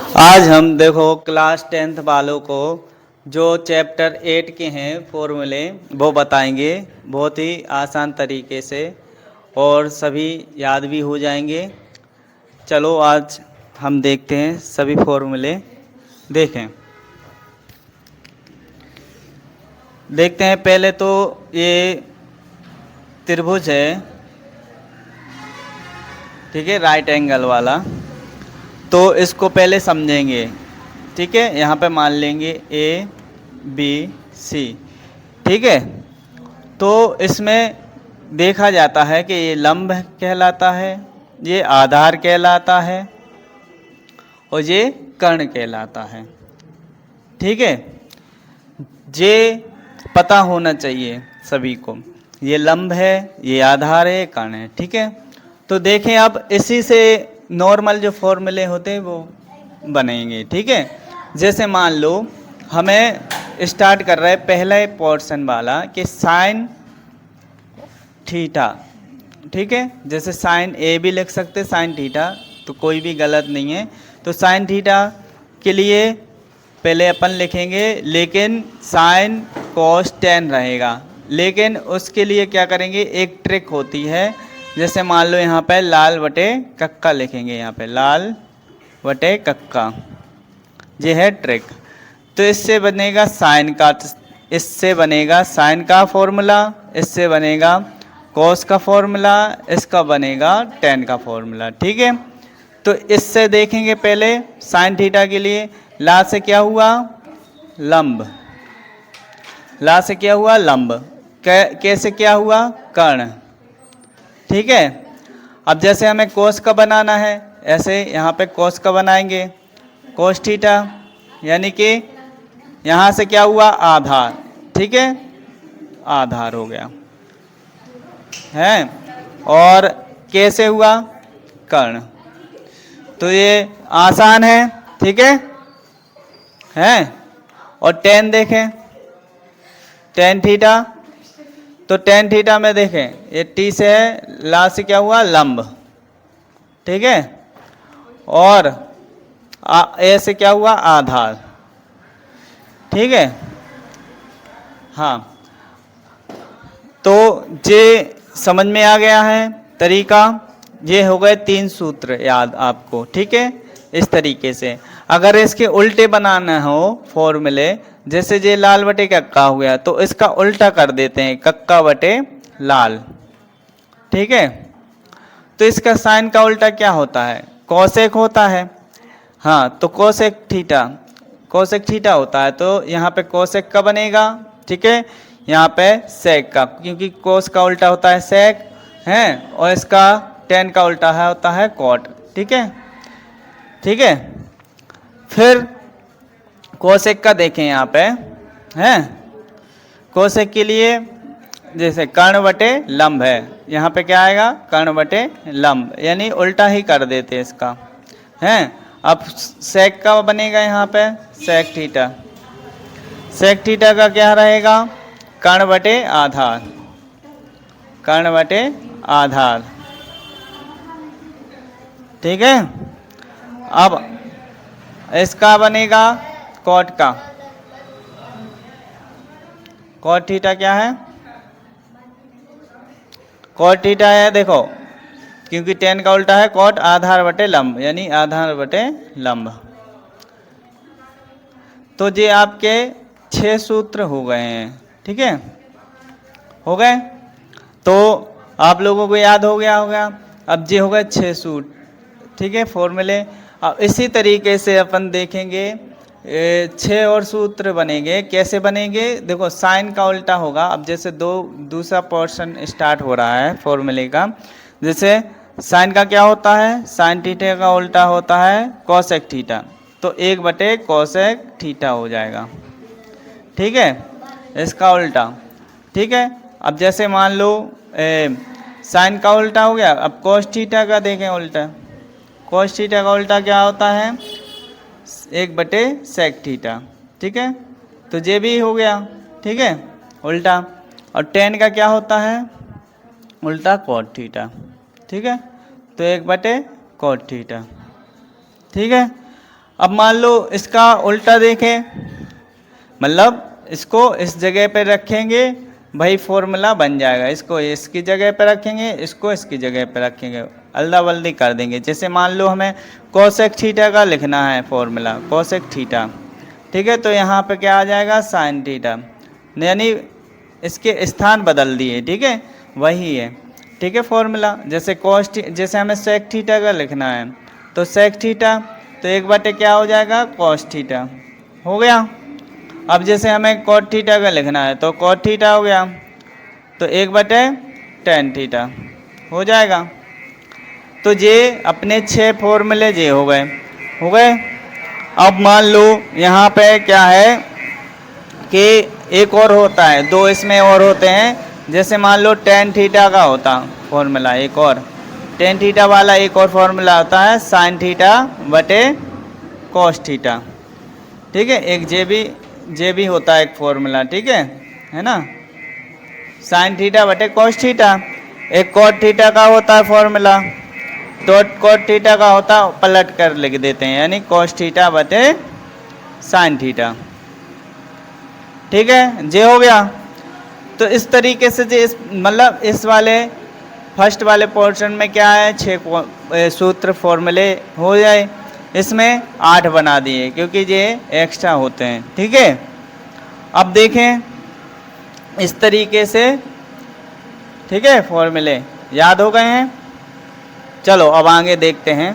आज हम देखो क्लास 10th वालों को जो चैप्टर 8 के हैं फॉर्मूले वो बताएंगे बहुत ही आसान तरीके से और सभी याद भी हो जाएंगे। चलो आज हम देखते हैं सभी फॉर्मूले। देखते हैं पहले तो ये त्रिभुज है, ठीक है, राइट एंगल वाला। तो इसको पहले समझेंगे, ठीक है। यहाँ पे मान लेंगे ए बी सी, ठीक है। तो इसमें देखा जाता है कि ये लंब कहलाता है, ये आधार कहलाता है और ये कर्ण कहलाता है, ठीक है। ये पता होना चाहिए सभी को, ये लंब है, ये आधार है, कर्ण है, ठीक है। तो देखें अब इसी से नॉर्मल जो फॉर्मूले होते हैं वो बनेंगे, ठीक है। जैसे मान लो हमें स्टार्ट कर रहा है पहला पोर्शन वाला कि साइन थीटा, ठीक है। जैसे साइन ए भी लिख सकते साइन थीटा, तो कोई भी गलत नहीं है। तो साइन थीटा के लिए पहले अपन लिखेंगे, लेकिन साइन कॉस टेन रहेगा। लेकिन उसके लिए क्या करेंगे, एक ट्रिक होती है। जैसे मान लो यहाँ पे लाल बटे कक्का लिखेंगे, यहाँ पे लाल बटे कक्का, ये है ट्रिक। तो इससे बनेगा साइन का, इससे बनेगा साइन का फॉर्मूला, इससे बनेगा कॉस का फॉर्मूला, इसका बनेगा टेन का फॉर्मूला, ठीक है। तो इससे देखेंगे पहले साइन थीटा के लिए ला से क्या हुआ, लंब, ला से क्या हुआ लंब, कैसे क्या हुआ कर्ण, ठीक है। अब जैसे हमें कोस का बनाना है, ऐसे यहाँ पे कोस का बनाएंगे, कोस थीटा, यानी कि यहाँ से क्या हुआ आधार, ठीक है, आधार हो गया है। और कैसे हुआ कर्ण। तो ये आसान है, ठीक है। और टेन देखें, टेन थीटा, तो टेन थीटा में देखें ये टी से है, ला से क्या हुआ लंब, ठीक है। और ए से क्या हुआ आधार, ठीक है। हाँ, तो ये समझ में आ गया है तरीका। ये हो गए 3 सूत्र याद आपको, ठीक है। इस तरीके से अगर इसके उल्टे बनाना हो फॉर्मूले, जैसे ये लाल बटे कक्का हो गया, तो इसका उल्टा कर देते हैं कक्का बटे लाल, ठीक है। तो इसका साइन का उल्टा क्या होता है, कोसेक होता है। हाँ, तो कोसेक थीटा, कोसेक थीटा होता है। तो यहाँ पे कोसेक का बनेगा, ठीक है, यहाँ पे सेक का, क्योंकि कोस का उल्टा होता है सेक है, और इसका टेन का उल्टा है होता है कॉट, ठीक है, ठीक है। फिर कोसेक का देखें यहाँ पे हैं, कोसेक के लिए जैसे कर्ण बटे लंब है, यहाँ पे क्या आएगा कर्ण बटे लंब, यानी उल्टा ही कर देते इसका हैं। अब सेक का बनेगा यहाँ पे सेक थीटा, सेक थीटा का क्या रहेगा कर्ण बटे आधार, कर्ण बटे आधार, ठीक है। अब इसका बनेगा कॉट का, कॉट थीटा क्या है, कॉट थीटा है, देखो क्योंकि टेन का उल्टा है कॉट, आधार बटे लंब, यानी आधार बटे लंब। तो ये आपके 6 सूत्र हो गए हैं, ठीक है, हो गए। तो आप लोगों को याद हो गया होगा। अब ये हो गए 6 सूत्र, ठीक है, फॉर्मूले। अब इसी तरीके से अपन देखेंगे 6 और सूत्र बनेंगे। कैसे बनेंगे, देखो साइन का उल्टा होगा। अब जैसे दूसरा पोर्शन स्टार्ट हो रहा है फॉर्मूले का। जैसे साइन का क्या होता है, साइन थीटा का उल्टा होता है कोसेक थीटा, तो 1 बटे कोसेक थीटा हो जाएगा, ठीक है, इसका उल्टा, ठीक है। अब जैसे मान लो साइन का उल्टा हो गया, अब कोस थीटा का देखें उल्टा, कोस थीटा का उल्टा क्या होता है 1 बटे सेक थीटा, ठीक है। तो ये भी हो गया, ठीक है, उल्टा। और टेन का क्या होता है उल्टा कॉट थीटा, ठीक है। तो 1 बटे कॉट थीटा, ठीक है। अब मान लो इसका उल्टा देखें, मतलब इसको इस जगह पे रखेंगे, वही फॉर्मूला बन जाएगा। इसको इसकी जगह पे रखेंगे, इसको इसकी जगह पे रखेंगे, अल्दा बल्दी कर देंगे। जैसे मान लो हमें कोसेक थीटा का लिखना है फॉर्मूला, कोसेक थीटा, ठीक है, तो यहाँ पे क्या आ जाएगा, साइन थीटा, यानी इसके स्थान बदल दिए, ठीक है, वही है, ठीक है फॉर्मूला। जैसे जैसे हमें सेक थीटा का लिखना है, तो सेक थीटा तो 1/, क्या हो जाएगा, कॉस थीटा हो गया। अब जैसे हमें कॉट थीटा का लिखना है, तो कॉट थीटा हो गया, तो 1/tan थीटा हो जाएगा। तो ये अपने 6 फॉर्मूले ये हो गए। अब मान लो यहाँ पे क्या है कि एक और होता है, 2 इसमें और होते हैं। जैसे मान लो tan थीटा का होता फॉर्मूला, एक और tan थीटा वाला एक और फॉर्मूला होता है, साइन थीटा बटे कॉस थीटा, ठीक है, एक जे भी होता है एक फॉर्मूला, ठीक है ना, साइन थीटा बटे कॉस थीटा। एक कॉट थीटा का होता है फॉर्मूला, तो कॉट थीटा का होता पलट कर लिख देते हैं, यानी कॉस थीटा बटे साइन थीटा, ठीक है, जे हो गया। तो इस तरीके से जे मतलब इस वाले फर्स्ट वाले पोर्शन में क्या है, 6 सूत्र फॉर्मूले हो जाए, इसमें 8 बना दिए क्योंकि ये एक्स्ट्रा होते हैं, ठीक है। अब देखें इस तरीके से, ठीक है, फॉर्मूले याद हो गए हैं। चलो अब आगे देखते हैं।